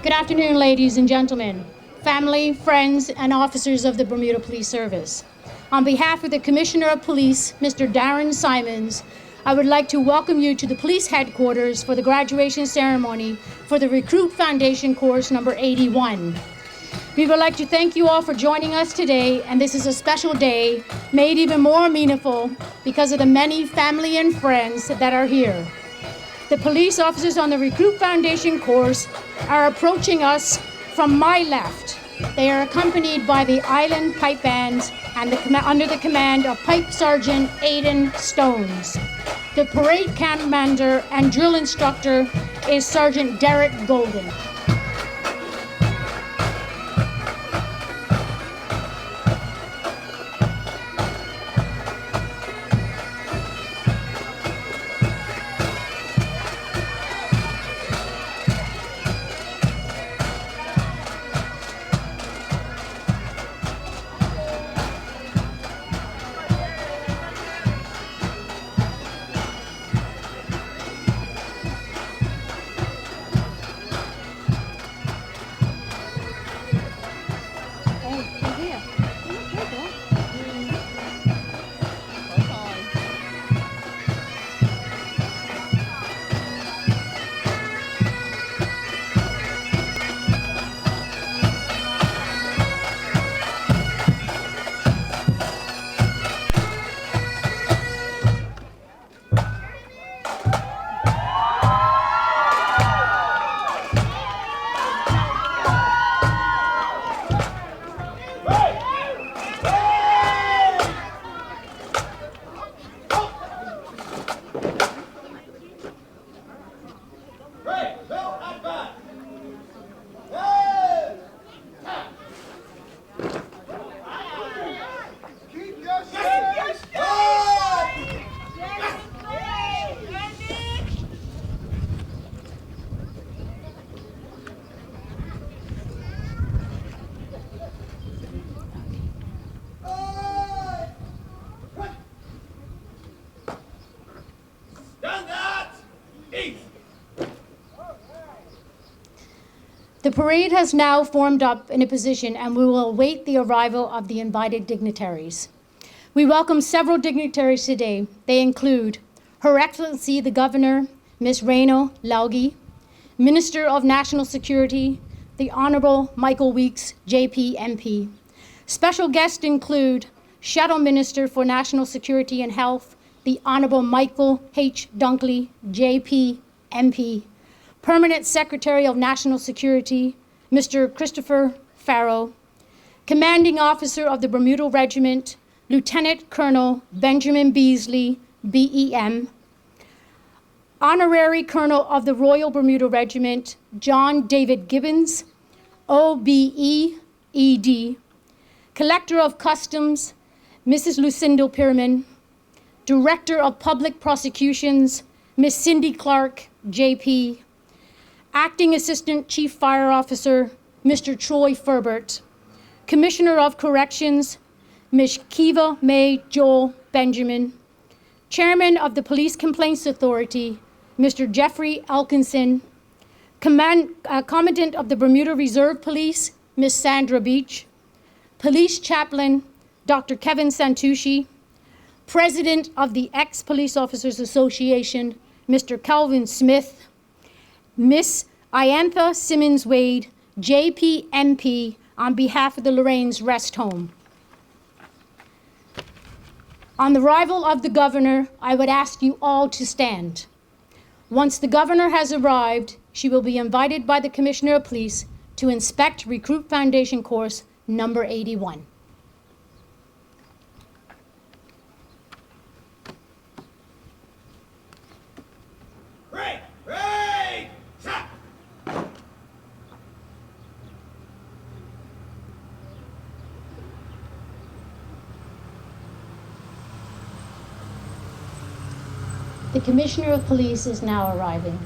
Good afternoon, ladies and gentlemen, family, friends, and officers of the Bermuda Police Service. On behalf of the Commissioner of Police, Mr. Darren Simons, I would like to welcome you to the police headquarters for the graduation ceremony for the Recruit Foundation course number 81. We would like to thank you all for joining us today, and this is a special day made even more meaningful because of the many family and friends that are here. The police officers on the Recruit Foundation course are approaching us from my left. They are accompanied by the Island Pipe Band and under the command of Pipe Sergeant Aidan Stones. The parade commander and drill instructor is Sergeant Derek Golden. The parade has now formed up in a position, and we will await the arrival of the invited dignitaries. We welcome several dignitaries today. They include Her Excellency the Governor, Ms. Reino Laugi, Minister of National Security, the Honorable Michael Weeks, JP MP. Special guests include Shadow Minister for National Security and Health, the Honorable Michael H. Dunkley, JP MP. Permanent Secretary of National Security, Mr. Christopher Farrow. Commanding Officer of the Bermuda Regiment, Lieutenant Colonel Benjamin Beasley, BEM. Honorary Colonel of the Royal Bermuda Regiment, John David Gibbons, OBE-ED. Collector of Customs, Mrs. Lucinda Pierman. Director of Public Prosecutions, Miss Cindy Clark, JP. Acting Assistant Chief Fire Officer, Mr. Troy Ferbert. Commissioner of Corrections, Ms. Kiva May Joel Benjamin. Chairman of the Police Complaints Authority, Mr. Jeffrey Elkinson. Commandant of the Bermuda Reserve Police, Ms. Sandra Beach. Police Chaplain, Dr. Kevin Santucci. President of the Ex-Police Officers Association, Mr. Calvin Smith. Miss Iantha Simmons-Wade, JP MP, on behalf of the Lorraine's Rest Home. On the arrival of the Governor, I would ask you all to stand. Once the Governor has arrived, she will be invited by the Commissioner of Police to inspect Recruit Foundation course number 81. The Commissioner of Police is now arriving.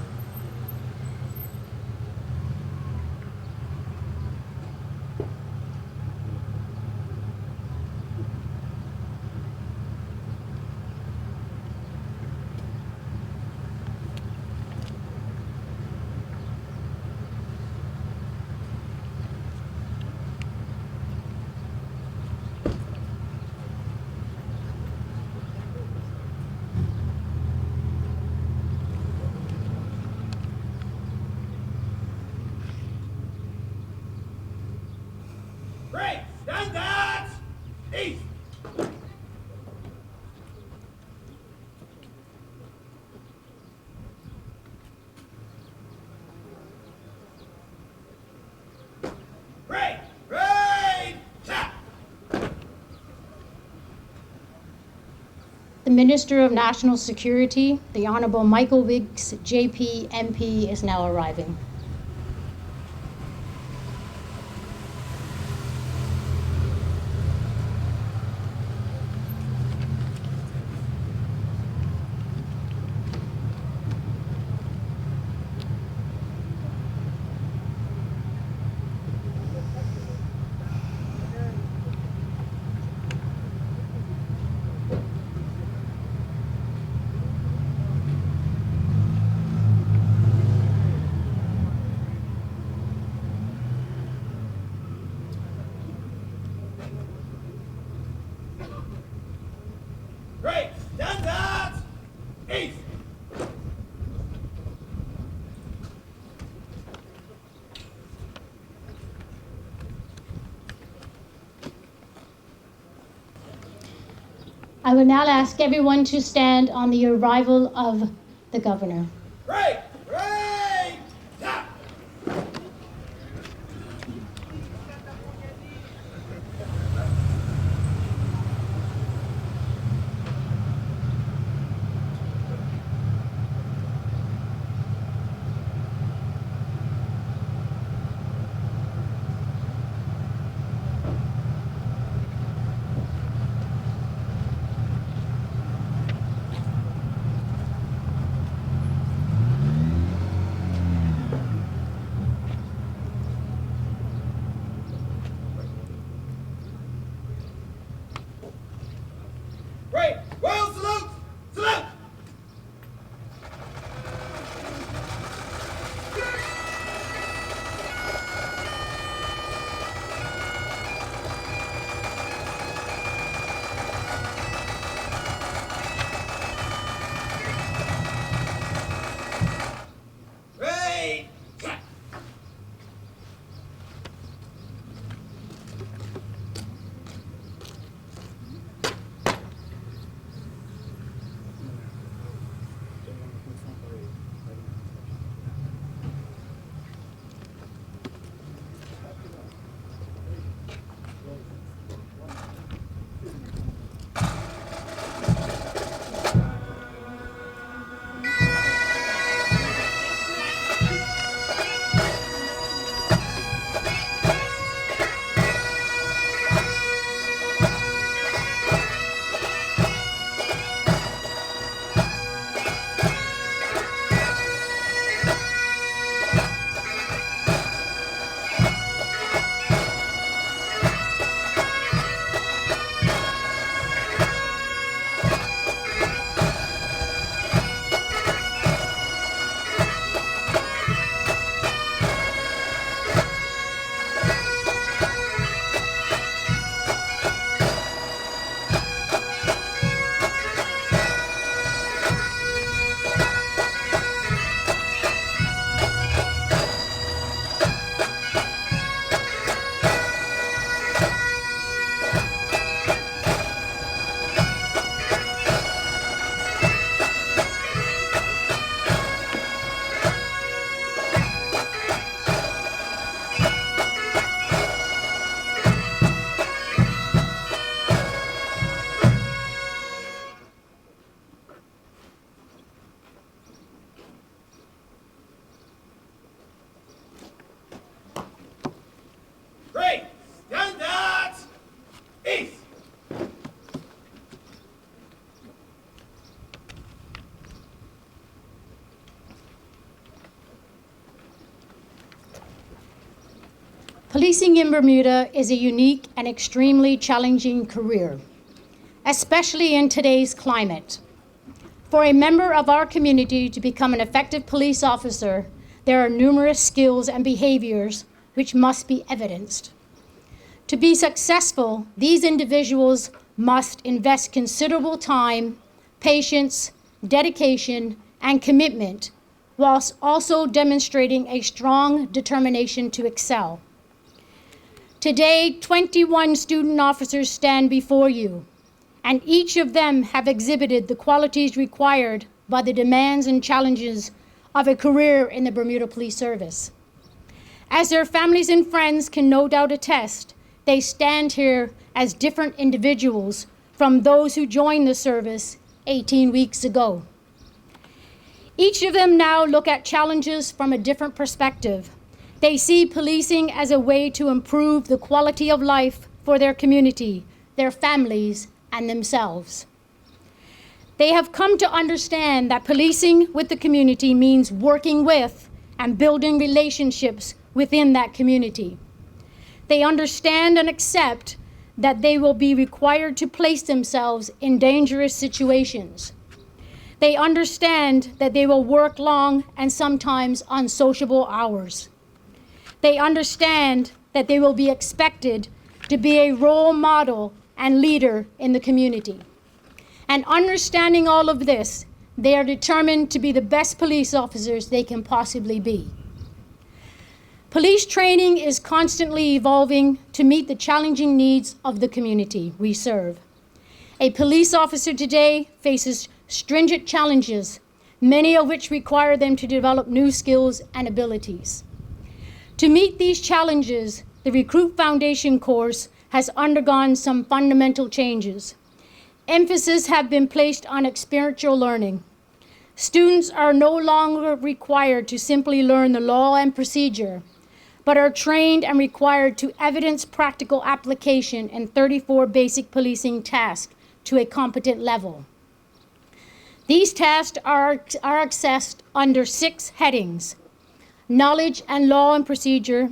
the Minister of National Security, the Honorable Michael Wiggs, JP, MP, is now arriving. Great! Standards! East! I would now ask everyone to stand on the arrival of the governor. Great! Great! Now! Great! Royal salute! Salute! Great! Clap! Great! Standards! East! Policing in Bermuda is a unique and extremely challenging career, especially in today's climate. For a member of our community to become an effective police officer, there are numerous skills and behaviors which must be evidenced. To be successful, these individuals must invest considerable time, patience, dedication, and commitment, whilst also demonstrating a strong determination to excel. Today, 21 student officers stand before you, and each of them have exhibited the qualities required by the demands and challenges of a career in the Bermuda Police Service. As their families and friends can no doubt attest, they stand here as different individuals from those who joined the service 18 weeks ago. Each of them now look at challenges from a different perspective. They see policing as a way to improve the quality of life for their community, their families, and themselves. They have come to understand that policing with the community means working with and building relationships within that community. They understand and accept that they will be required to place themselves in dangerous situations. They understand that they will work long and sometimes unsociable hours. They understand that they will be expected to be a role model and leader in the community. And understanding all of this, they are determined to be the best police officers they can possibly be. Police training is constantly evolving to meet the challenging needs of the community we serve. A police officer today faces stringent challenges, many of which require them to develop new skills and abilities. To meet these challenges, the Recruit Foundation course has undergone some fundamental changes. Emphasis have been placed on experiential learning. Students are no longer required to simply learn the law and procedure, but are trained and required to evidence practical application in 34 basic policing tasks to a competent level. These tasks are accessed under 6 headings: knowledge and law and procedure,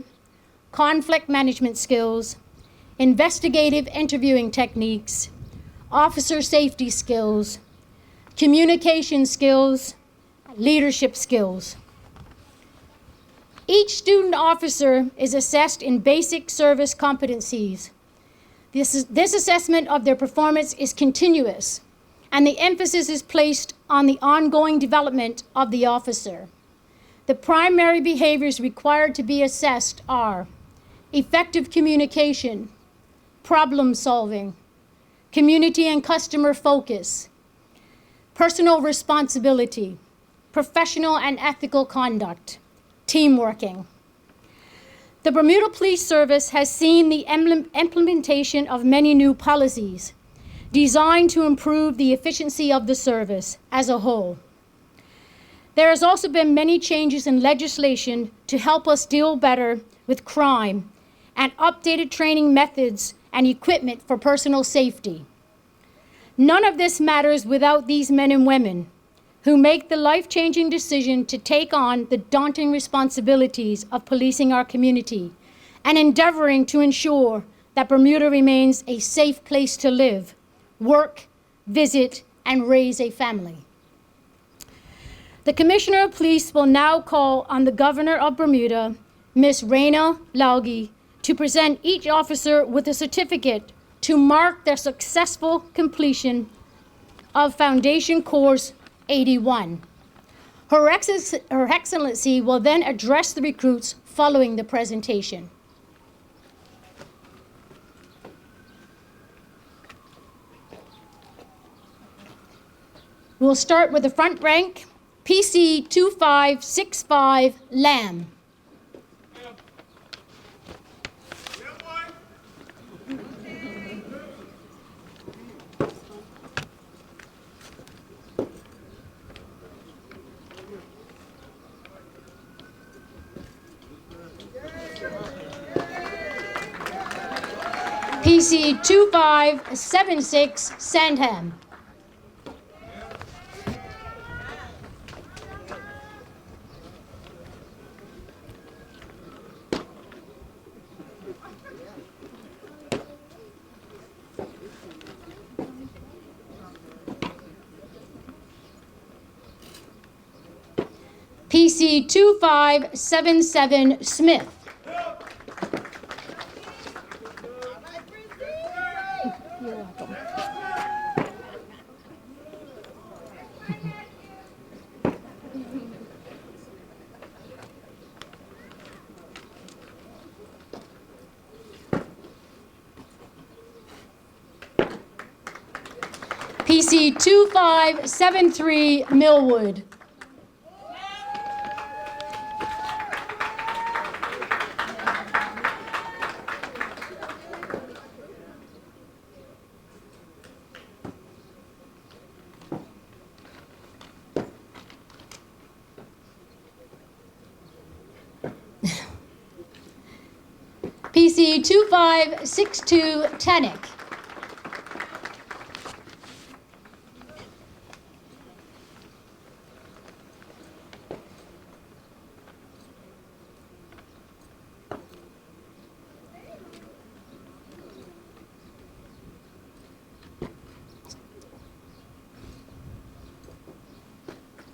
conflict management skills, investigative interviewing techniques, officer safety skills, communication skills, leadership skills. Each student officer is assessed in basic service competencies. This assessment of their performance is continuous, and the emphasis is placed on the ongoing development of the officer. The primary behaviors required to be assessed are effective communication, problem solving, community and customer focus, personal responsibility, professional and ethical conduct, team working. The Bermuda Police Service has seen the implementation of many new policies designed to improve the efficiency of the service as a whole. There has also been many changes in legislation to help us deal better with crime and updated training methods and equipment for personal safety. None of this matters without these men and women who make the life-changing decision to take on the daunting responsibilities of policing our community and endeavoring to ensure that Bermuda remains a safe place to live, work, visit, and raise a family. The Commissioner of Police will now call on the Governor of Bermuda, Ms. Raina Laugi, to present each officer with a certificate to mark their successful completion of Foundation Course 81. Her Excellency will then address the recruits following the presentation. We'll start with the front rank, PC 2565 Lamb. PC 2576 Sandham. PC 2577 Smith. You're welcome. PC 2573 Millwood. PC 2562 Tannic.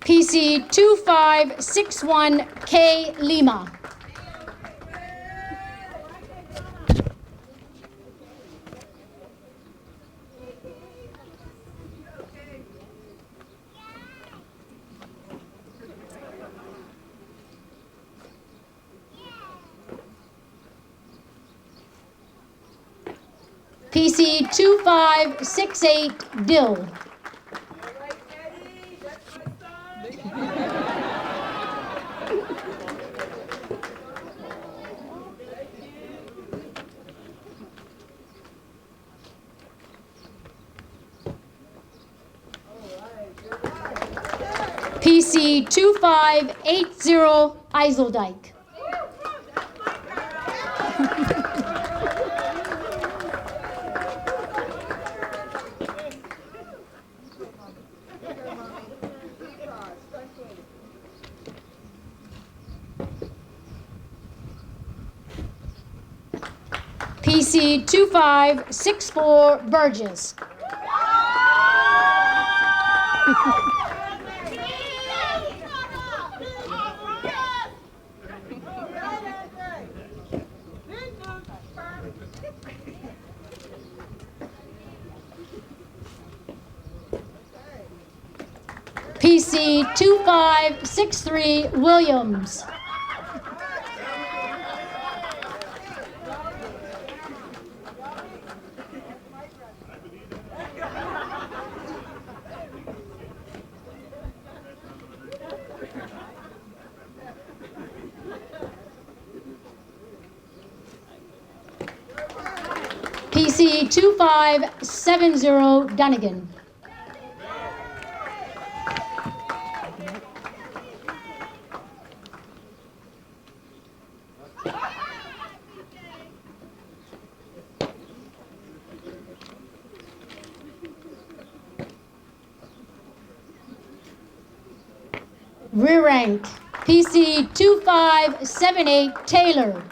PC 2561 K Lima. PC 2568 Dill. PC 2580 Eiseldike. PC 2564 Burgess. PC 2563 Williams. PC 2570 Dunnigan. Rear rank, PC 2578 Taylor.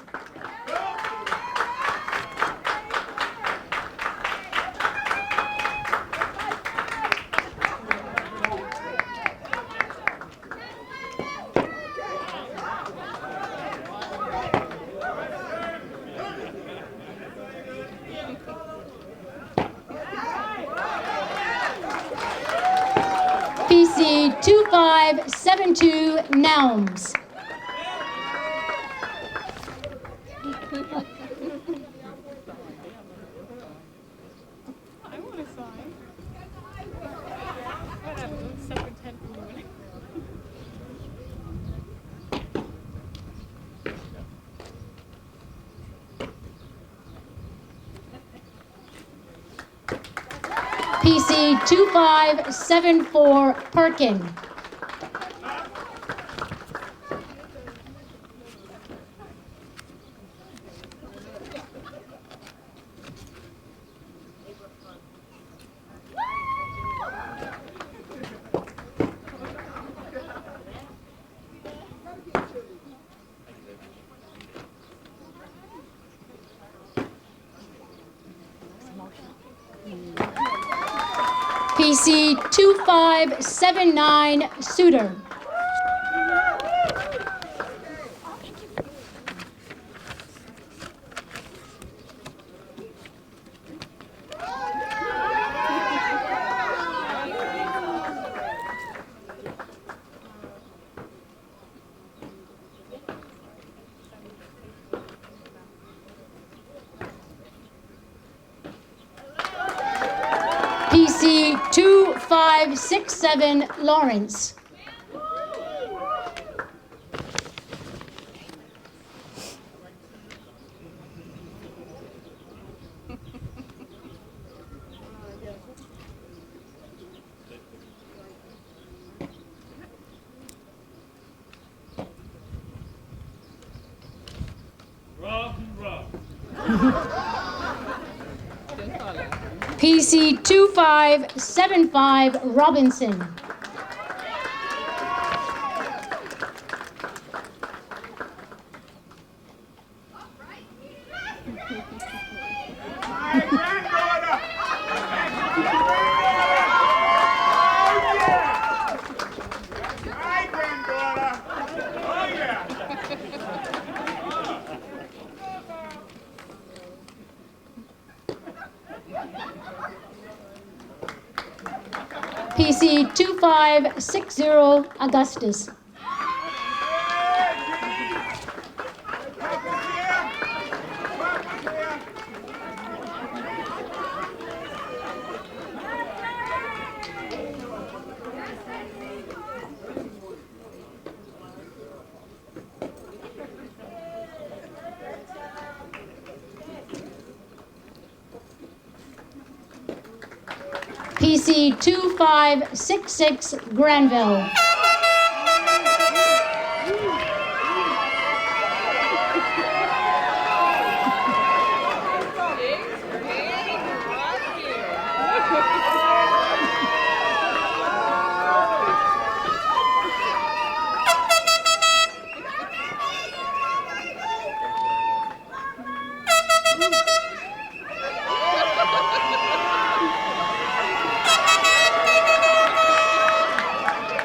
PC 2572 Nelms. I want to sign. Whatever, separate tent for you. PC 2574 Perkin. PC 2579 Suter. PC 2567 Lawrence. Rough and rough. PC 2575 Robinson. My granddaughter! My granddaughter! Oh, yeah! PC 2560 Augustus. PC 2566 Granville.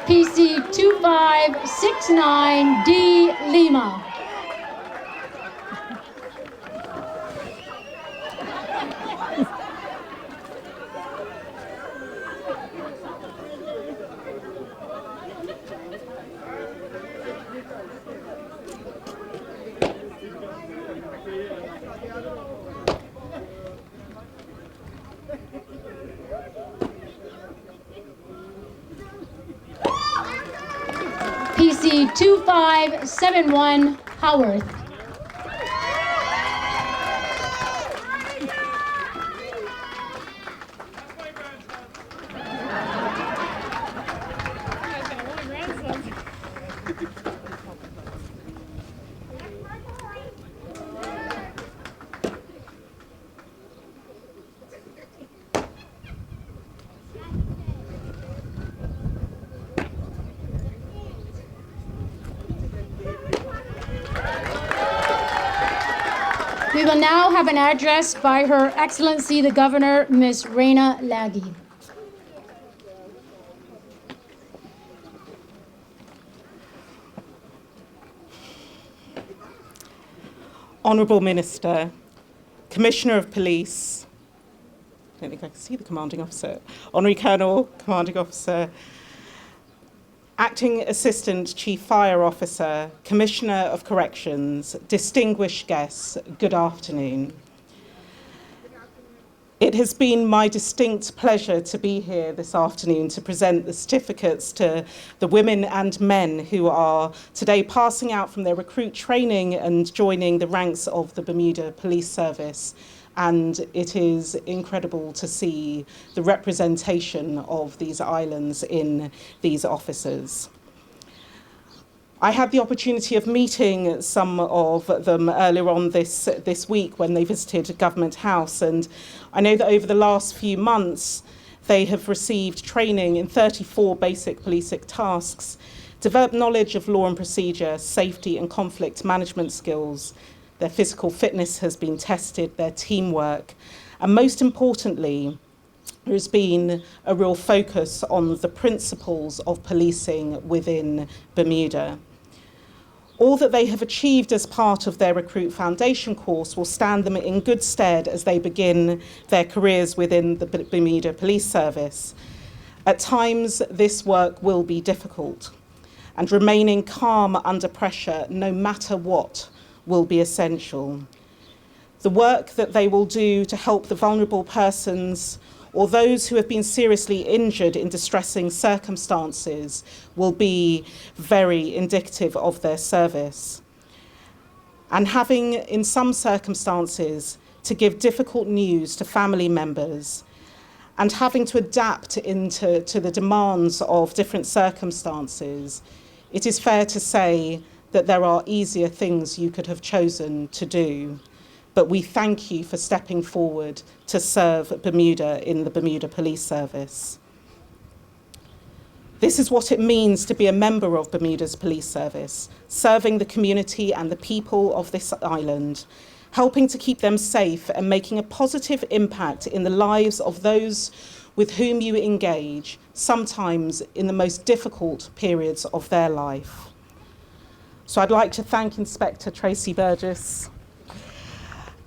PC 2569 D Lima. PC 2571 Howarth. We will now have an address by Her Excellency the Governor, Ms. Raina Laghi. Honourable Minister, Commissioner of Police, I don't think I can see the Commanding Officer, Honorary Colonel, Commanding Officer, Acting Assistant Chief Fire Officer, Commissioner of Corrections, distinguished guests, good afternoon. It has been my distinct pleasure to be here this afternoon to present the certificates to the women and men who are today passing out from their recruit training and joining the ranks of the Bermuda Police Service. And it is incredible to see the representation of these islands in these officers. I had the opportunity of meeting some of them earlier on this week when they visited Government House, and I know that over the last few months they have received training in 34 basic policing tasks, developed knowledge of law and procedure, safety and conflict management skills. Their physical fitness has been tested, their teamwork, and most importantly, there has been a real focus on the principles of policing within Bermuda. All that they have achieved as part of their Recruit Foundation course will stand them in good stead as they begin their careers within the Bermuda Police Service. At times, this work will be difficult, and remaining calm under pressure, no matter what, will be essential. The work that they will do to help the vulnerable persons or those who have been seriously injured in distressing circumstances will be very indicative of their service. And having, in some circumstances, to give difficult news to family members and having to adapt to the demands of different circumstances, it is fair to say that there are easier things you could have chosen to do. but we thank you for stepping forward to serve Bermuda in the Bermuda Police Service. This is what it means to be a member of Bermuda's police service, serving the community and the people of this island, helping to keep them safe and making a positive impact in the lives of those with whom you engage, sometimes in the most difficult periods of their life. So I'd like to thank Inspector Tracy Burgess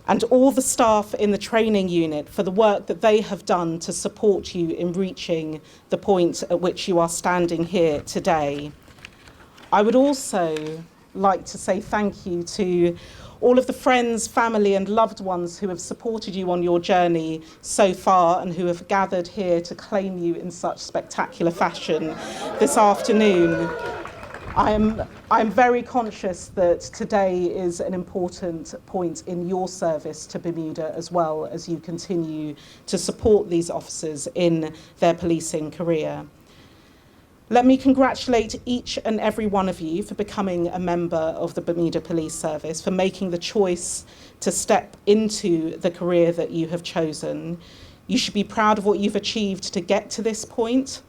and all the staff in the training unit for the work that they have done to support you in reaching the point at which you are standing here today. I would also like to say thank you to all of the friends, family and loved ones who have supported you on your journey so far and who have gathered here to claim you in such spectacular fashion this afternoon. I'm very conscious that today is an important point in your service to Bermuda as well as you continue to support these officers in their policing career. Let me congratulate each and every one of you for becoming a member of the Bermuda Police Service, for making the choice to step into the career that you have chosen. You should be proud of what you've achieved to get to this point.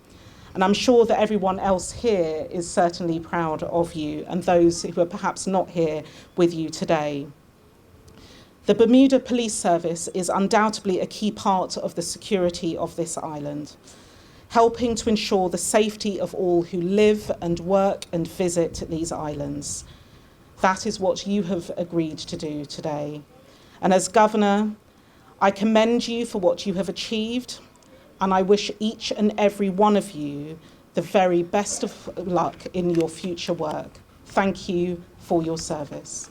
And I'm sure that everyone else here is certainly proud of you, and those who are perhaps not here with you today. The Bermuda Police Service is undoubtedly a key part of the security of this island, helping to ensure the safety of all who live and work and visit these islands. That is what you have agreed to do today. And as Governor, I commend you for what you have achieved, and I wish each and every one of you the very best of luck in your future work. Thank you for your service.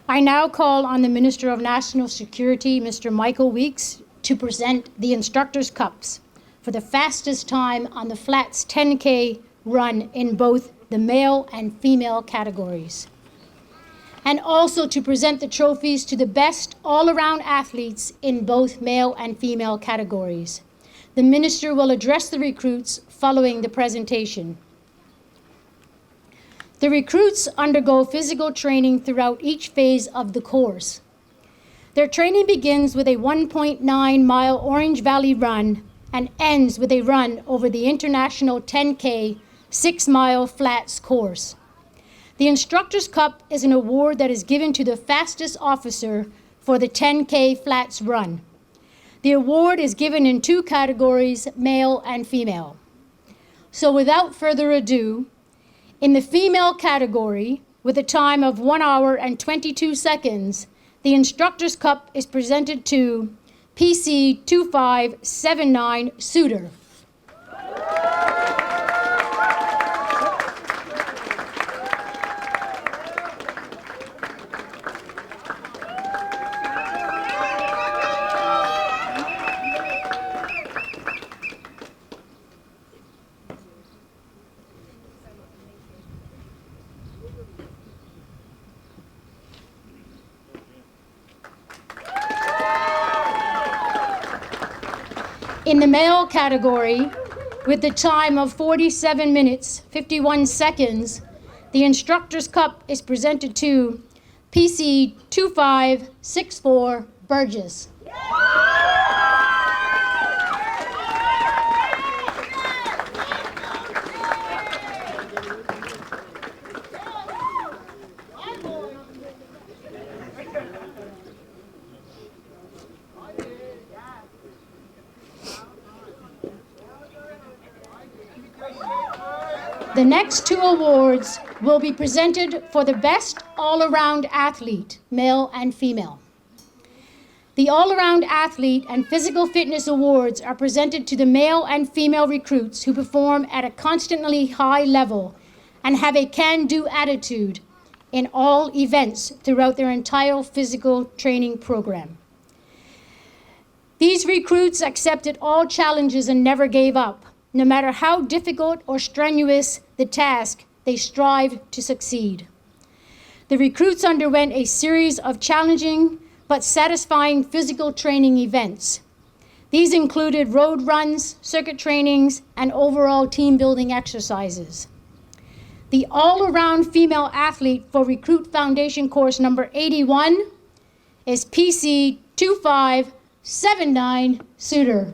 I now call on the Minister of National Security, Mr. Michael Weeks, to present the Instructors' Cups for the fastest time on the Flats 10K run in both the male and female categories, and also to present the trophies to the best all-around athletes in both male and female categories. The Minister will address the recruits following the presentation. The recruits undergo physical training throughout each phase of the course. Their training begins with a 1.9-mile Orange Valley run and ends with a run over the International 10K 6-mile flats course. The Instructors' Cup is an award that is given to the fastest officer for the 10K flats run. The award is given in two categories, male and female. So without further ado, in the female category, with a time of 1 hour and 22 seconds, the Instructors' Cup is presented to PC 2579 Suter. In the male category, with the time of 47 minutes, 51 seconds, the Instructors' Cup is presented to PC 2564 Burgess. The next two awards will be presented for the best all-around athlete, male and female. The all-around athlete and physical fitness awards are presented to the male and female recruits who perform at a constantly high level and have a can-do attitude in all events throughout their entire physical training program. These recruits accepted all challenges and never gave up. No matter how difficult or strenuous the task, they strived to succeed. The recruits underwent a series of challenging but satisfying physical training events. These included road runs, circuit trainings, and overall team building exercises. The all-around female athlete for Recruit Foundation course number 81 is PC 2579 Suter.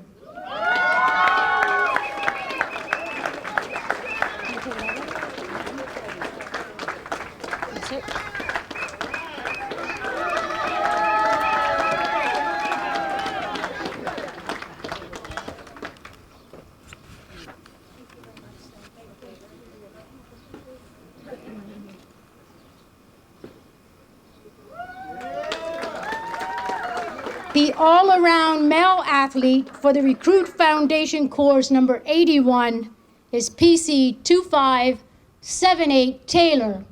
The all-around male athlete for the Recruit Foundation course number 81 is PC 2578 Taylor.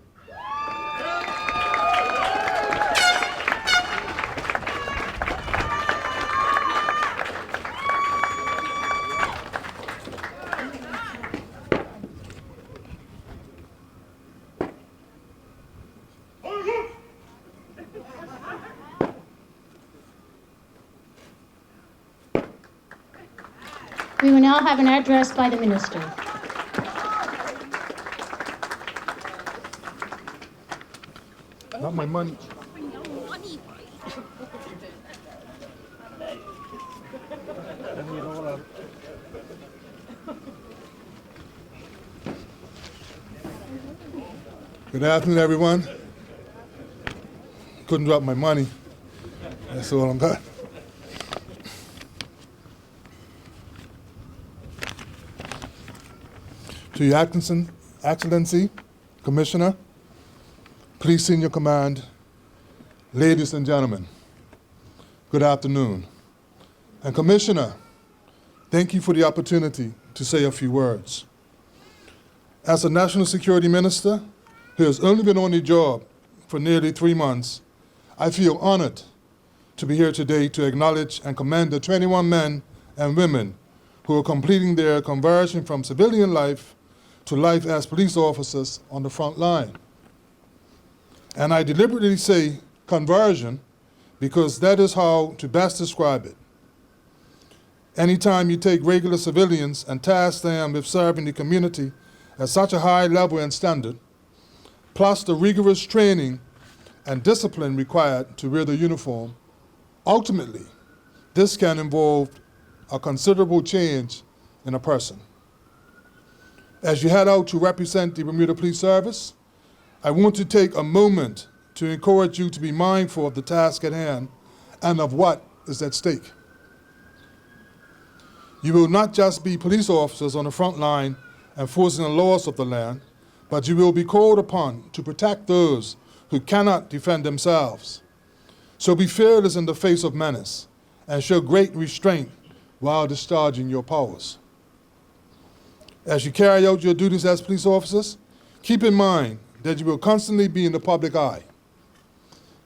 We will now have an address by the minister. Not my money. Good afternoon, everyone. Couldn't drop my money. That's all I'm got. To Your Excellency, Commissioner, Police Senior Command, ladies and gentlemen, good afternoon. And Commissioner, thank you for the opportunity to say a few words. As a National Security Minister who has only been on the job for nearly 3 months, I feel honored to be here today to acknowledge and commend the 21 men and women who are completing their conversion from civilian life to life as police officers on the front line. And I deliberately say conversion because that is how to best describe it. Anytime you take regular civilians and task them with serving the community at such a high level and standard, plus the rigorous training and discipline required to wear the uniform, ultimately, this can involve a considerable change in a person. As you head out to represent the Bermuda Police Service, I want to take a moment to encourage you to be mindful of the task at hand and of what is at stake. You will not just be police officers on the front line enforcing the laws of the land, but you will be called upon to protect those who cannot defend themselves. So be fearless in the face of menace and show great restraint while discharging your powers. As you carry out your duties as police officers, keep in mind that you will constantly be in the public eye.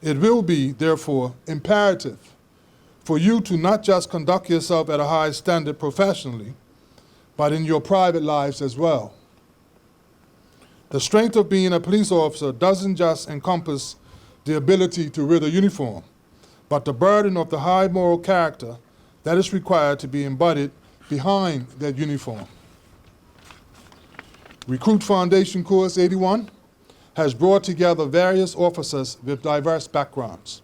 It will be, therefore, imperative for you to not just conduct yourself at a high standard professionally, but in your private lives as well. The strength of being a police officer doesn't just encompass the ability to wear the uniform, but the burden of the high moral character that is required to be embodied behind that uniform. Recruit Foundation Course 81 has brought together various officers with diverse backgrounds.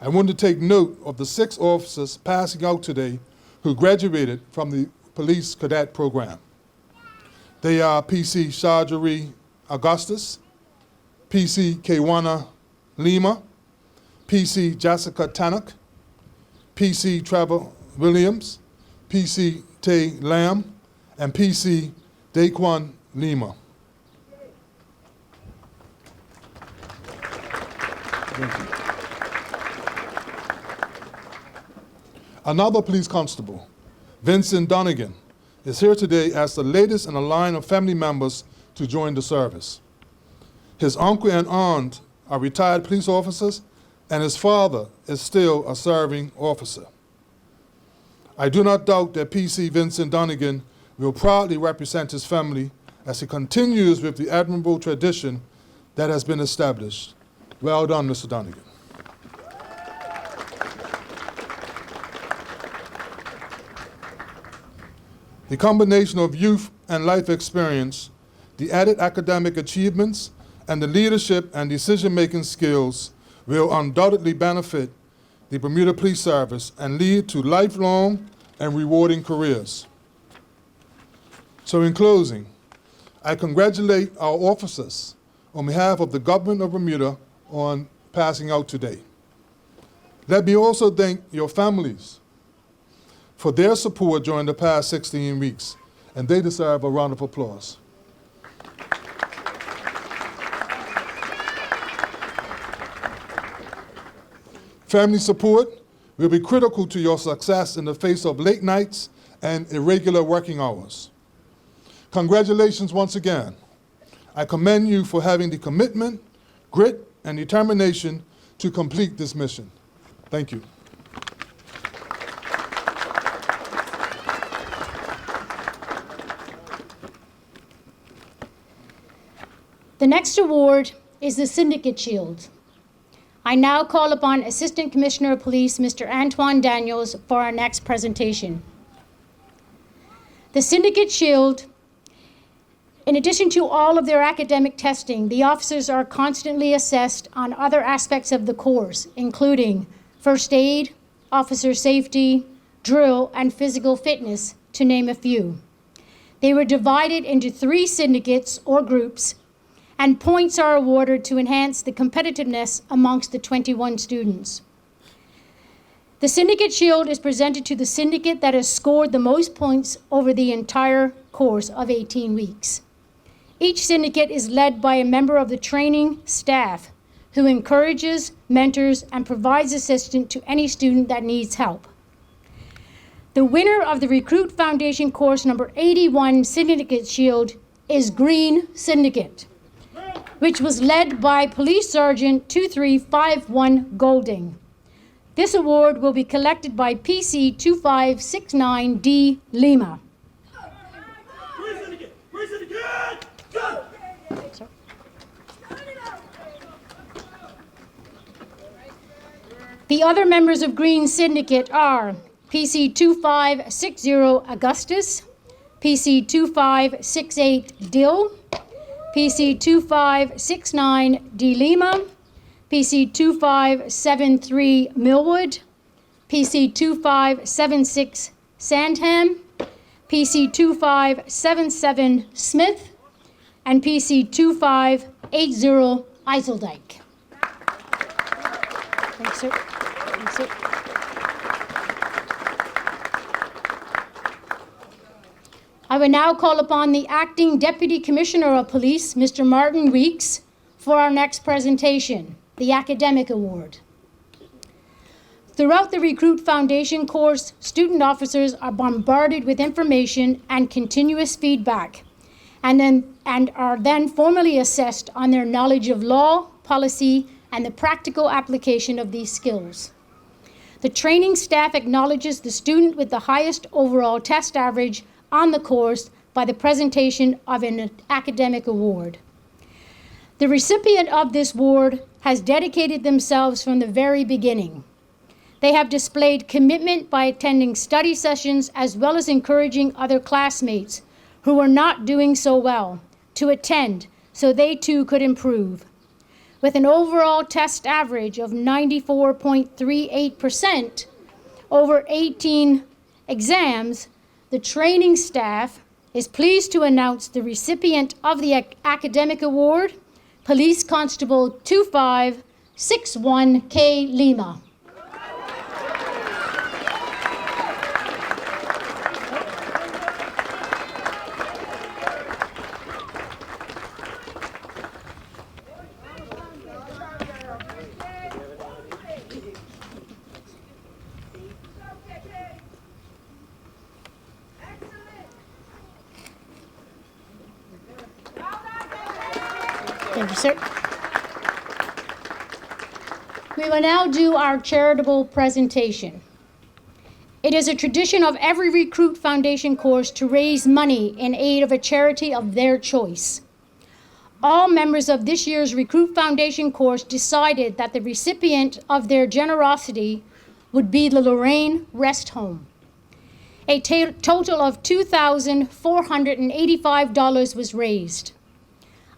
I want to take note of the 6 officers passing out today who graduated from the Police Cadet Program. They are PC Shajari Augustus, PC Kewana Lima, PC Jessica Tannock, PC Trevor Williams, PC Tay Lamb, and PC Daquan Lima. Thank you. Another police constable, Vincent Donegan, is here today as the latest in a line of family members to join the service. His uncle and aunt are retired police officers, and his father is still a serving officer. I do not doubt that PC Vincent Donegan will proudly represent his family as he continues with the admirable tradition that has been established. Well done, Mr. Donegan. The combination of youth and life experience, the added academic achievements, and the leadership and decision-making skills will undoubtedly benefit the Bermuda Police Service and lead to lifelong and rewarding careers. So in closing, I congratulate our officers on behalf of the government of Bermuda on passing out today. Let me also thank your families for their support during the past 16 weeks, and they deserve a round of applause. Family support will be critical to your success in the face of late nights and irregular working hours. Congratulations once again. I commend you for having the commitment, grit, and determination to complete this mission. Thank you. The next award is the Syndicate Shield. I now call upon Assistant Commissioner of Police, Mr. Antoine Daniels, for our next presentation. The Syndicate Shield, in addition to all of their academic testing, the officers are constantly assessed on other aspects of the course, including first aid, officer safety, drill, and physical fitness, to name a few. They were divided into 3 syndicates or groups, and points are awarded to enhance the competitiveness amongst the 21 students. The Syndicate Shield is presented to the syndicate that has scored the most points over the entire course of 18 weeks. Each syndicate is led by a member of the training staff who encourages, mentors, and provides assistance to any student that needs help. The winner of the Recruit Foundation course number 81 Syndicate Shield is Green Syndicate, which was led by Police Sergeant 2351 Golding. This award will be collected by PC 2569D Lima. The other members of Green Syndicate are PC 2560 Augustus, PC 2568 Dill, PC 2569 D Lima, PC 2573 Millwood, PC 2576 Sandham, PC 2577 Smith, and PC 2580 Eiseldike. Thanks, sir. Thanks, sir. I will now call upon the Acting Deputy Commissioner of Police, Mr. Martin Weeks, for our next presentation, the Academic Award. Throughout the Recruit Foundation course, student officers are bombarded with information and continuous feedback, and are then formally assessed on their knowledge of law, policy, and the practical application of these skills. The training staff acknowledges the student with the highest overall test average on the course by the presentation of an academic award. The recipient of this award has dedicated themselves from the very beginning. They have displayed commitment by attending study sessions as well as encouraging other classmates who are not doing so well to attend so they too could improve. With an overall test average of 94.38% over 18 exams, the training staff is pleased to announce the recipient of the Academic Award, Police Constable 2561K Lima. Thank you, sir. We will now do our charitable presentation. It is a tradition of every Recruit Foundation course to raise money in aid of a charity of their choice. All members of this year's Recruit Foundation course decided that the recipient of their generosity would be the Lorraine Rest Home. A total of $2,485 was raised.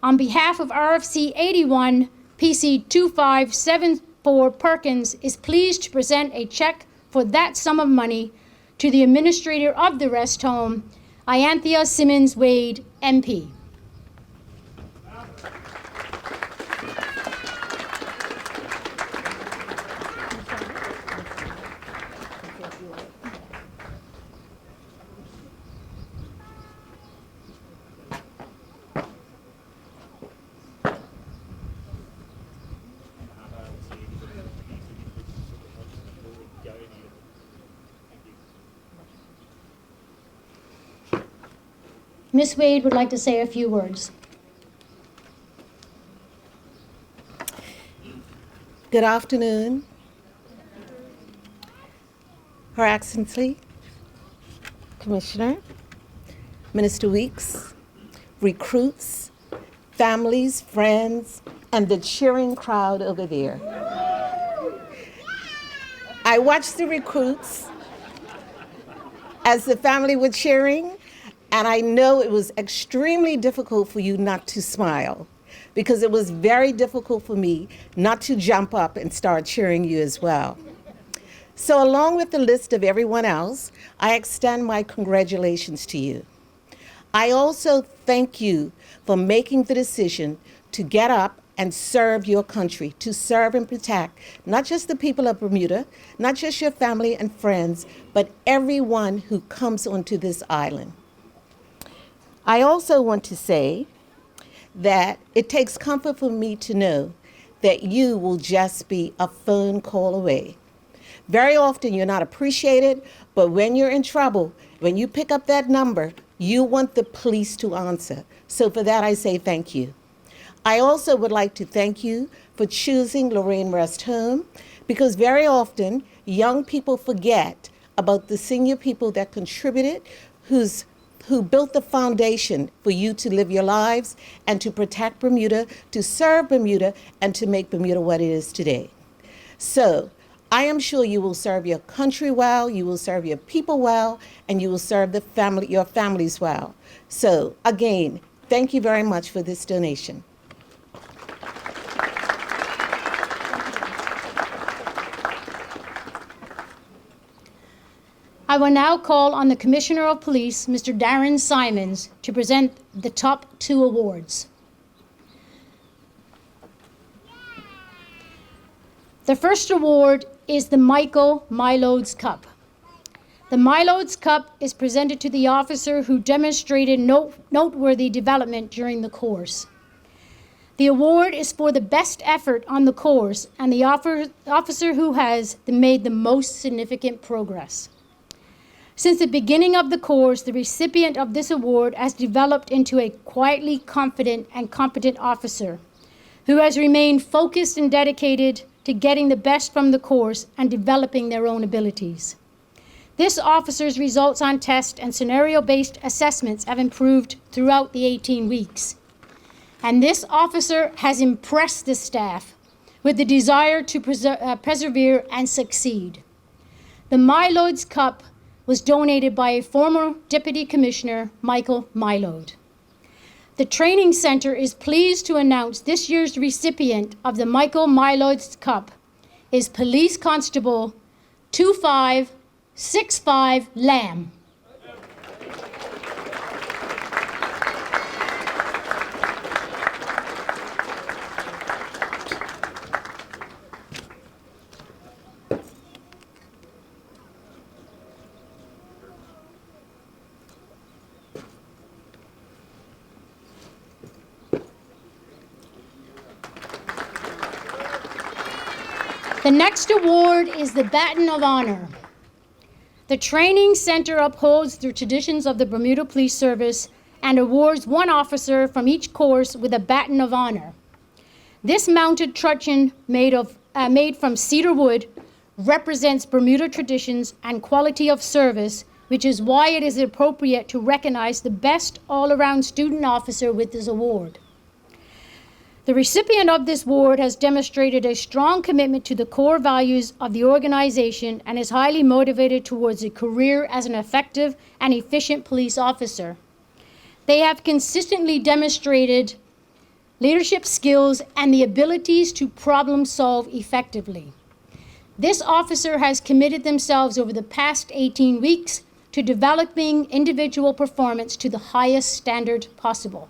On behalf of RFC 81, PC 2574 Perkins is pleased to present a check for that sum of money to the administrator of the rest home, Ianthea Simmons Wade, MP. Ms. Wade would like to say a few words. Good afternoon, Her Excellency, Commissioner, Minister Weeks, recruits, families, friends, and the cheering crowd over there. I watched the recruits as the family were cheering, and I know it was extremely difficult for you not to smile, because it was very difficult for me not to jump up and start cheering you as well. So along with the list of everyone else, I extend my congratulations to you. I also thank you for making the decision to get up and serve your country, to serve and protect not just the people of Bermuda, not just your family and friends, but everyone who comes onto this island. I also want to say that it takes comfort for me to know that you will just be a phone call away. Very often you're not appreciated, but when you're in trouble, when you pick up that number, you want the police to answer. So for that, I say thank you. I also would like to thank you for choosing Lorraine Rest Home, because very often young people forget about the senior people that contributed, who built the foundation for you to live your lives and to protect Bermuda, to serve Bermuda, and to make Bermuda what it is today. So I am sure you will serve your country well, you will serve your people well, and you will serve your families well. So again, thank you very much for this donation. I will now call on the Commissioner of Police, Mr. Darren Simons, to present the top 2 awards. The first award is the Michael Milodes Cup. The Milodes Cup is presented to the officer who demonstrated noteworthy development during the course. The award is for the best effort on the course and the officer who has made the most significant progress. Since the beginning of the course, the recipient of this award has developed into a quietly confident and competent officer who has remained focused and dedicated to getting the best from the course and developing their own abilities. This officer's results on test and scenario-based assessments have improved throughout the 18 weeks. And this officer has impressed the staff with the desire to persevere and succeed. The Milodes Cup was donated by a former Deputy Commissioner, Michael Milode. The Training Center is pleased to announce this year's recipient of the Michael Milodes Cup is Police Constable 2565 Lamb. The next award is the Baton of Honor. The Training Center upholds the traditions of the Bermuda Police Service and awards one officer from each course with a Baton of Honor. This mounted truncheon made from cedar wood represents Bermuda traditions and quality of service, which is why it is appropriate to recognize the best all-around student officer with this award. The recipient of this award has demonstrated a strong commitment to the core values of the organization and is highly motivated towards a career as an effective and efficient police officer. They have consistently demonstrated leadership skills and the abilities to problem solve effectively. This officer has committed themselves over the past 18 weeks to developing individual performance to the highest standard possible.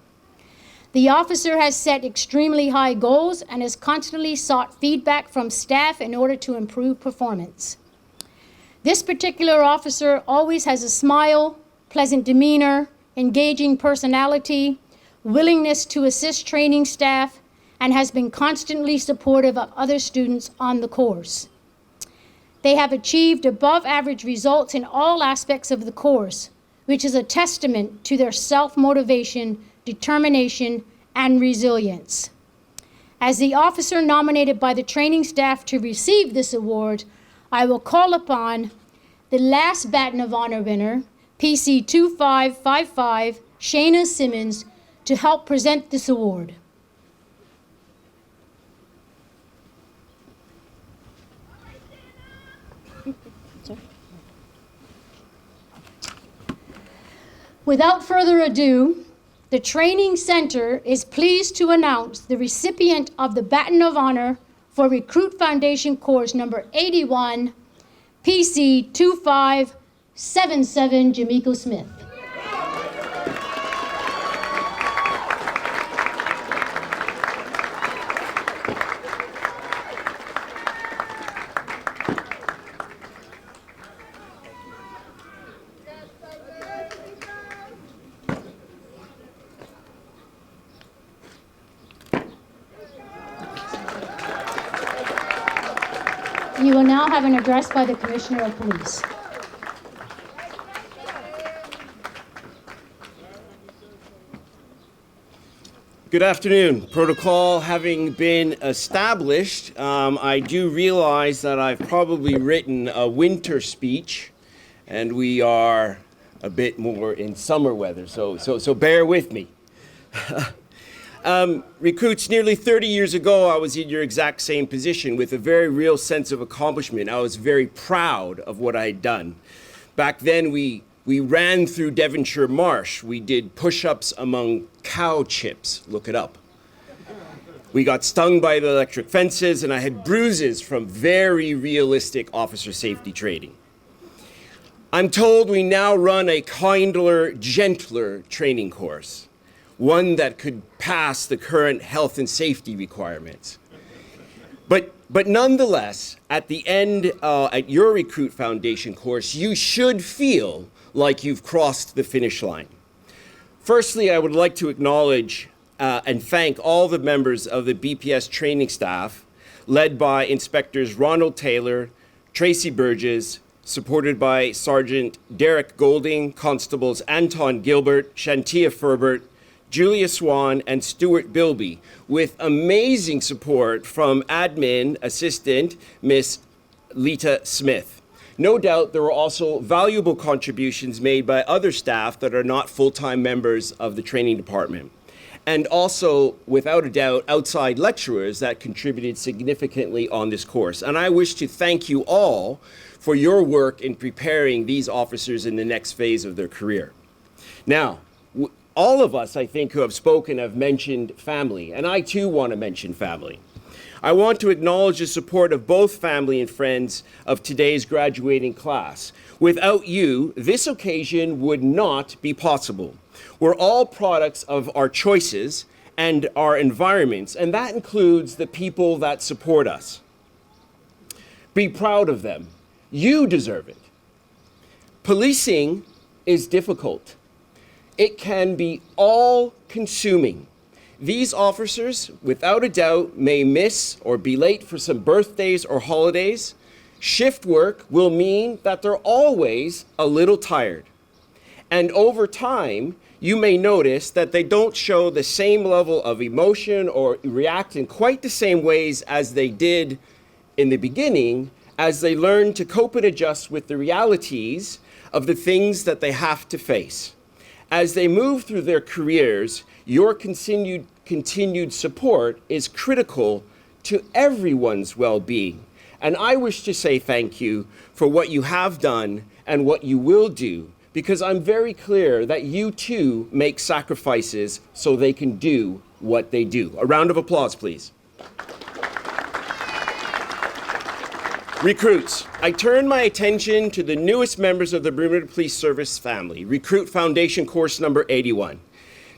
The officer has set extremely high goals and has constantly sought feedback from staff in order to improve performance. This particular officer always has a smile, pleasant demeanor, engaging personality, willingness to assist training staff, and has been constantly supportive of other students on the course. They have achieved above average results in all aspects of the course, which is a testament to their self-motivation, determination, and resilience. As the officer nominated by the training staff to receive this award, I will call upon the last Baton of Honor winner, PC 2555, Shayna Simmons, to help present this award. Without further ado, the Training Center is pleased to announce the recipient of the Baton of Honor for Recruit Foundation Course number 81, PC 2577, Jamiko Smith. You will now have an address by the Commissioner of Police. Good afternoon. Protocol having been established, I do realize that I've probably written a winter speech, and we are a bit more in summer weather, so bear with me. Recruits, nearly 30 years ago, I was in your exact same position with a very real sense of accomplishment. I was very proud of what I had done. Back then, we ran through Devonshire Marsh. We did push-ups among cow chips. Look it up. We got stung by the electric fences, and I had bruises from very realistic officer safety training. I'm told we now run a kinder, gentler training course, one that could pass the current health and safety requirements. But nonetheless, at the end, at your Recruit Foundation course, you should feel like you've crossed the finish line. Firstly, I would like to acknowledge and thank all the members of the BPS training staff, led by Inspectors Ronald Taylor, Tracy Burgess, supported by Sergeant Derek Golding, Constables Anton Gilbert, Shantia Ferbert, Julia Swan, and Stuart Bilby, with amazing support from admin assistant Miss Lita Smith. No doubt there were also valuable contributions made by other staff that are not full-time members of the training department. And also, without a doubt, outside lecturers that contributed significantly on this course. And I wish to thank you all for your work in preparing these officers in the next phase of their career. Now, all of us, I think, who have spoken have mentioned family, and I too want to mention family. I want to acknowledge the support of both family and friends of today's graduating class. Without you, this occasion would not be possible. We're all products of our choices and our environments, and that includes the people that support us. Be proud of them. You deserve it. Policing is difficult. It can be all-consuming. These officers, without a doubt, may miss or be late for some birthdays or holidays. Shift work will mean that they're always a little tired. And over time, you may notice that they don't show the same level of emotion or react in quite the same ways as they did in the beginning, as they learn to cope and adjust with the realities of the things that they have to face. As they move through their careers, your continued support is critical to everyone's well-being. And I wish to say thank you for what you have done and what you will do, because I'm very clear that you too make sacrifices so they can do what they do. A round of applause, please. Recruits, I turn my attention to the newest members of the Bermuda Police Service family, Recruit Foundation Course number 81.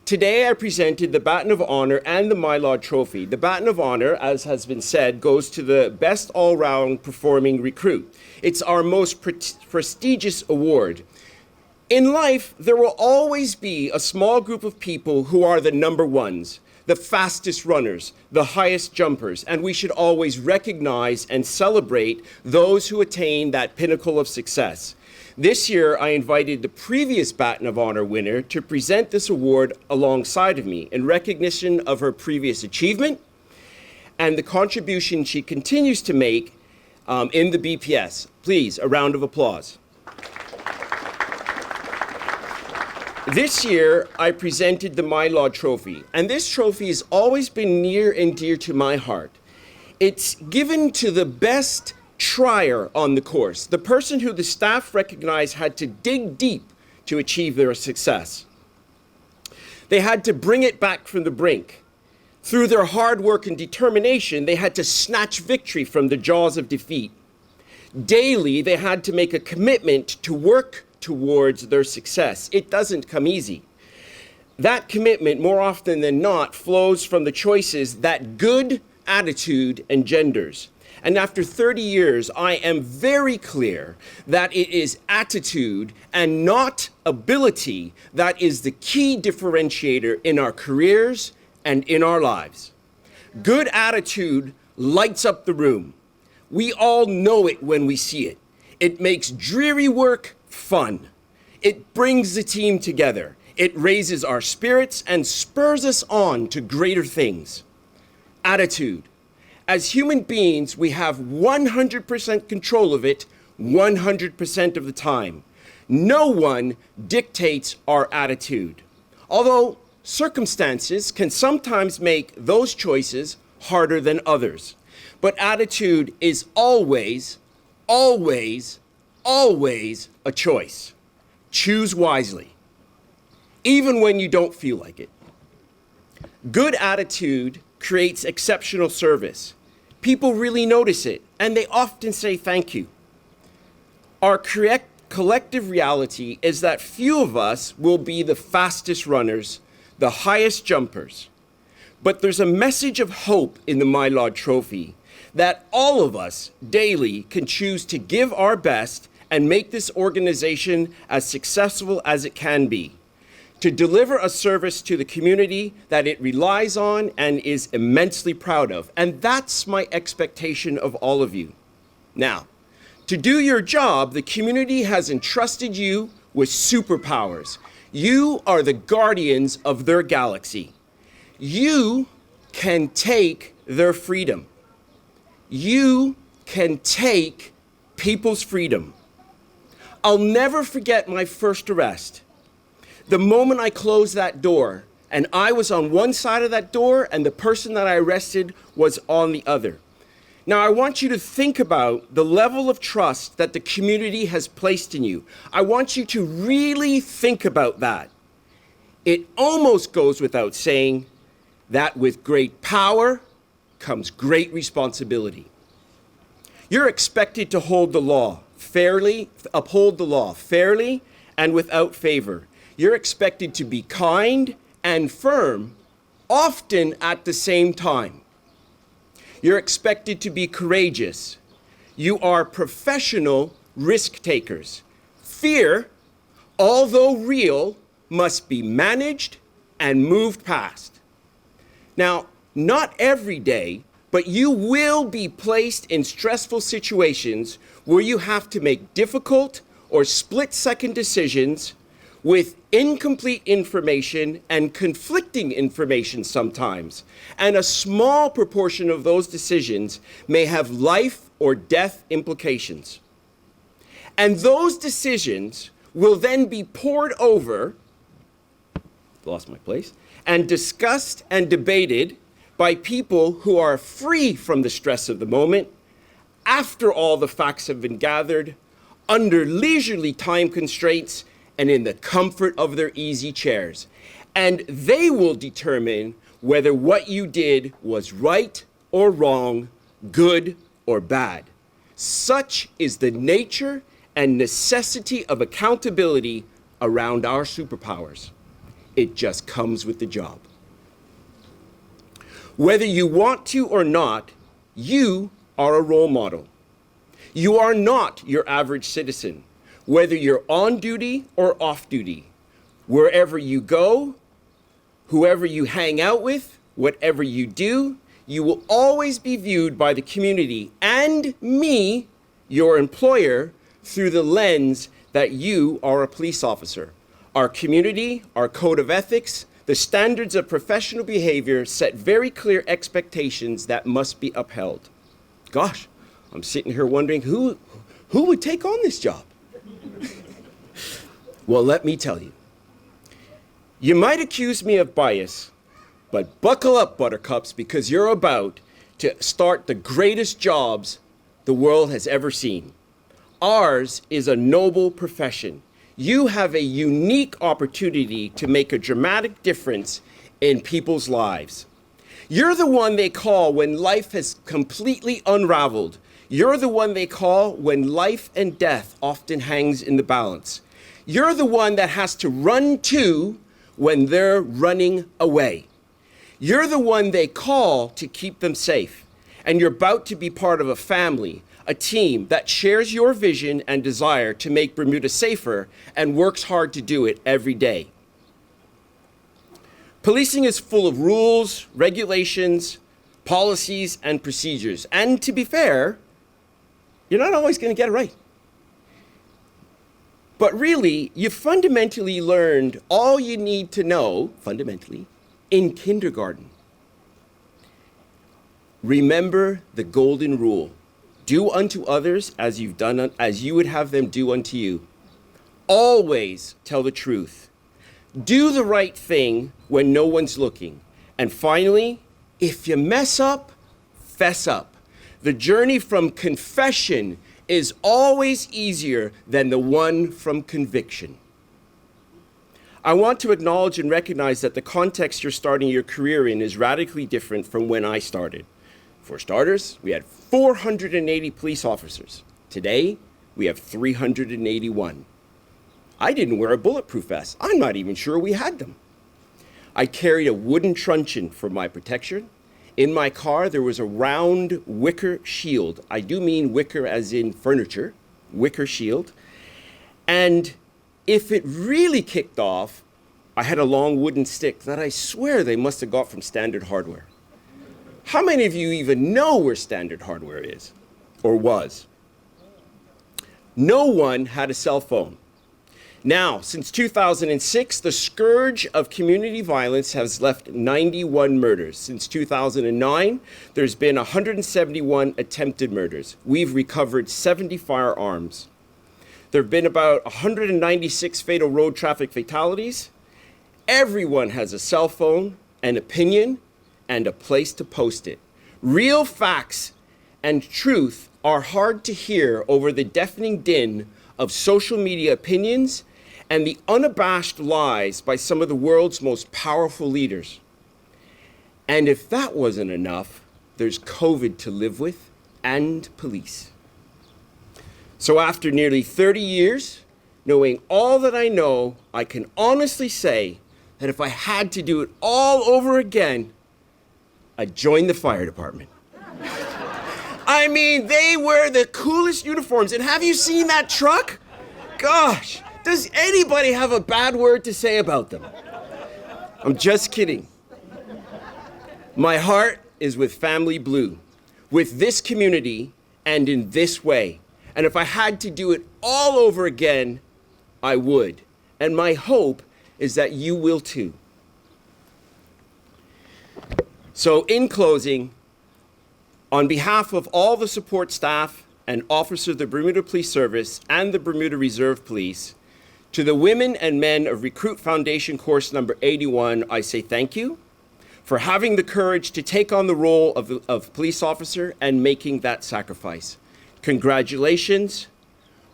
Today I presented the Baton of Honor and the My Law Trophy. The Baton of Honor, as has been said, goes to the best all-round performing recruit. It's our most prestigious award. In life, there will always be a small group of people who are the number ones, the fastest runners, the highest jumpers, and we should always recognize and celebrate those who attain that pinnacle of success. This year, I invited the previous Baton of Honor winner to present this award alongside of me in recognition of her previous achievement and the contribution she continues to make in the BPS. Please, a round of applause. This year, I presented the My Law Trophy, and this trophy has always been near and dear to my heart. It's given to the best trier on the course, the person who the staff recognized had to dig deep to achieve their success. They had to bring it back from the brink. Through their hard work and determination, they had to snatch victory from the jaws of defeat. Daily, they had to make a commitment to work towards their success. It doesn't come easy. That commitment, more often than not, flows from the choices that good attitude engenders. And after 30 years, I am very clear that it is attitude and not ability that is the key differentiator in our careers and in our lives. Good attitude lights up the room. We all know it when we see it. It makes dreary work fun. It brings the team together. It raises our spirits and spurs us on to greater things. Attitude. As human beings, we have 100% control of it 100% of the time. No one dictates our attitude. Although circumstances can sometimes make those choices harder than others. But attitude is always, always, always a choice. Choose wisely, even when you don't feel like it. Good attitude creates exceptional service. People really notice it, and they often say thank you. Our collective reality is that few of us will be the fastest runners, the highest jumpers. But there's a message of hope in the My Law Trophy that all of us daily can choose to give our best and make this organization as successful as it can be, to deliver a service to the community that it relies on and is immensely proud of. And that's my expectation of all of you. Now, to do your job, the community has entrusted you with superpowers. You are the guardians of their galaxy. You can take their freedom. You can take people's freedom. I'll never forget my first arrest. The moment I closed that door, and I was on one side of that door, and the person that I arrested was on the other. Now, I want you to think about the level of trust that the community has placed in you. I want you to really think about that. It almost goes without saying that with great power comes great responsibility. You're expected to uphold the law fairly and without favor. You're expected to be kind and firm, often at the same time. You're expected to be courageous. You are professional risk takers. Fear, although real, must be managed and moved past. Now, not every day, but you will be placed in stressful situations where you have to make difficult or split-second decisions with incomplete information and conflicting information sometimes. And a small proportion of those decisions may have life or death implications. And those decisions will then be pored over lost my place, and discussed and debated by people who are free from the stress of the moment, after all the facts have been gathered, under leisurely time constraints, and in the comfort of their easy chairs. And they will determine whether what you did was right or wrong, good or bad. Such is the nature and necessity of accountability around our superpowers. It just comes with the job. Whether you want to or not, you are a role model. You are not your average citizen, whether you're on duty or off duty. Wherever you go, whoever you hang out with, whatever you do, you will always be viewed by the community and me, your employer, through the lens that you are a police officer. Our community, our code of ethics, the standards of professional behavior set very clear expectations that must be upheld. Gosh, I'm sitting here wondering who would take on this job? Well, let me tell you. You might accuse me of bias, but buckle up, buttercups, because you're about to start the greatest jobs the world has ever seen. Ours is a noble profession. You have a unique opportunity to make a dramatic difference in people's lives. You're the one they call when life has completely unraveled. You're the one they call when life and death often hangs in the balance. You're the one that has to run to when they're running away. You're the one they call to keep them safe. And you're about to be part of a family, a team that shares your vision and desire to make Bermuda safer and works hard to do it every day. Policing is full of rules, regulations, policies, and procedures. And to be fair, you're not always going to get it right. But really, you fundamentally learned all you need to know, fundamentally, in kindergarten. Remember the golden rule. Do unto others as you would have them do unto you. Always tell the truth. Do the right thing when no one's looking. And finally, if you mess up, fess up. The journey from confession is always easier than the one from conviction. I want to acknowledge and recognize that the context you're starting your career in is radically different from when I started. For starters, we had 480 police officers. Today, we have 381. I didn't wear a bulletproof vest. I'm not even sure we had them. I carried a wooden truncheon for my protection. In my car, there was a round wicker shield. I do mean wicker as in furniture, wicker shield. And if it really kicked off, I had a long wooden stick that I swear they must have got from Standard Hardware. How many of you even know where Standard Hardware is or was? No one had a cell phone. Now, since 2006, the scourge of community violence has left 91 murders. Since 2009, there's been 171 attempted murders. We've recovered 70 firearms. There have been about 196 fatal road traffic fatalities. Everyone has a cell phone, an opinion, and a place to post it. Real facts and truth are hard to hear over the deafening din of social media opinions and the unabashed lies by some of the world's most powerful leaders. And if that wasn't enough, there's COVID to live with and police. So after nearly 30 years, knowing all that I know, I can honestly say that if I had to do it all over again, I'd join the fire department. I mean, they wear the coolest uniforms. And have you seen that truck? Gosh, does anybody have a bad word to say about them? I'm just kidding. My heart is with Family Blue, with this community, and in this way. And if I had to do it all over again, I would. And my hope is that you will too. So in closing, on behalf of all the support staff and officers of the Bermuda Police Service and the Bermuda Reserve Police, To the women and men of Recruit Foundation course number 81, I say thank you for having the courage to take on the role of police officer and making that sacrifice. Congratulations,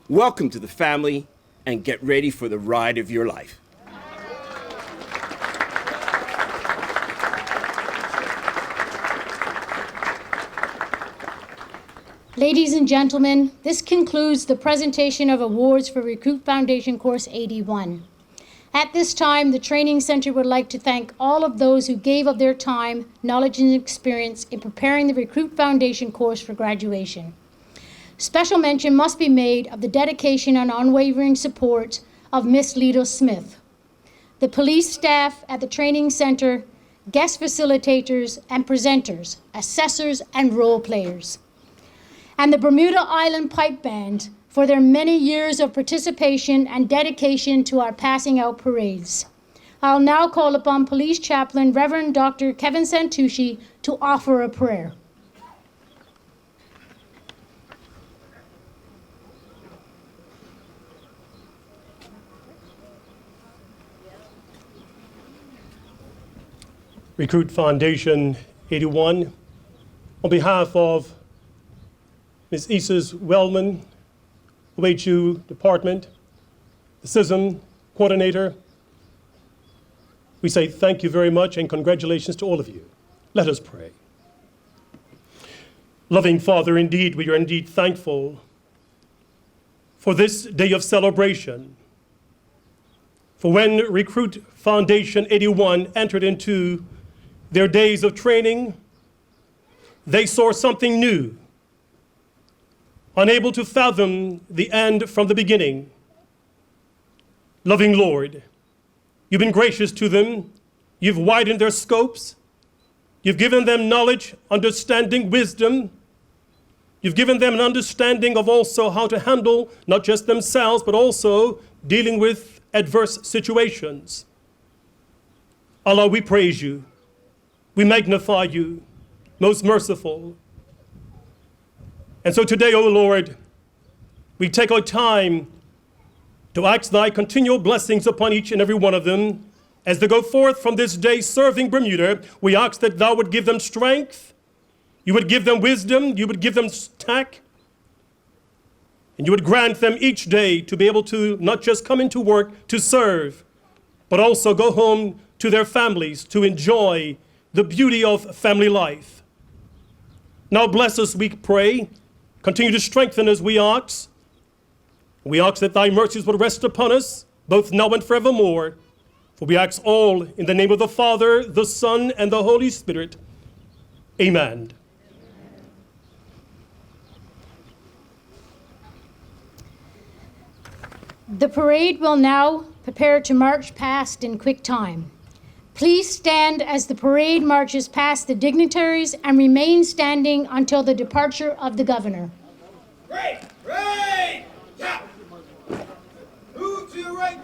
welcome to the family, and get ready for the ride of your life. Ladies and gentlemen, this concludes the presentation of awards for Recruit Foundation Course 81. At this time, the Training Center would like to thank all of those who gave of their time, knowledge, and experience in preparing the Recruit Foundation course for graduation. Special mention must be made of the dedication and unwavering support of Miss Lita Smith, the police staff at the Training Center, guest facilitators and presenters, assessors and role players, and the Bermuda Island Pipe Band for their many years of participation and dedication to our passing out parades. I'll now call upon Police Chaplain Reverend Dr. Kevin Santucci to offer a prayer. Recruit Foundation 81, on behalf of Ms. Isis Wellman, OHU Department, the CISM Coordinator, we say thank you very much and congratulations to all of you. Let us pray. Loving Father, indeed, we are indeed thankful for this day of celebration. For when Recruit Foundation 81 entered into their days of training, they saw something new, unable to fathom the end from the beginning. Loving Lord, you've been gracious to them. You've widened their scopes. You've given them knowledge, understanding, wisdom. You've given them an understanding of also how to handle not just themselves, but also dealing with adverse situations. Allah, we praise you. We magnify you, most merciful. And so today, O Lord, we take our time to ask thy continual blessings upon each and every one of them as they go forth from this day serving Bermuda. We ask that thou would give them strength, you would give them wisdom, you would give them tact, and you would grant them each day to be able to not just come into work to serve, but also go home to their families to enjoy the beauty of family life. Now bless us, we pray. Continue to strengthen us, we ask. We ask that thy mercies would rest upon us, both now and forevermore. For we ask all in the name of the Father, the Son, and the Holy Spirit. Amen. The parade will now prepare to march past in quick time. Please stand as the parade marches past the dignitaries and remain standing until the departure of the governor. Right, right, yeah. Move to your right.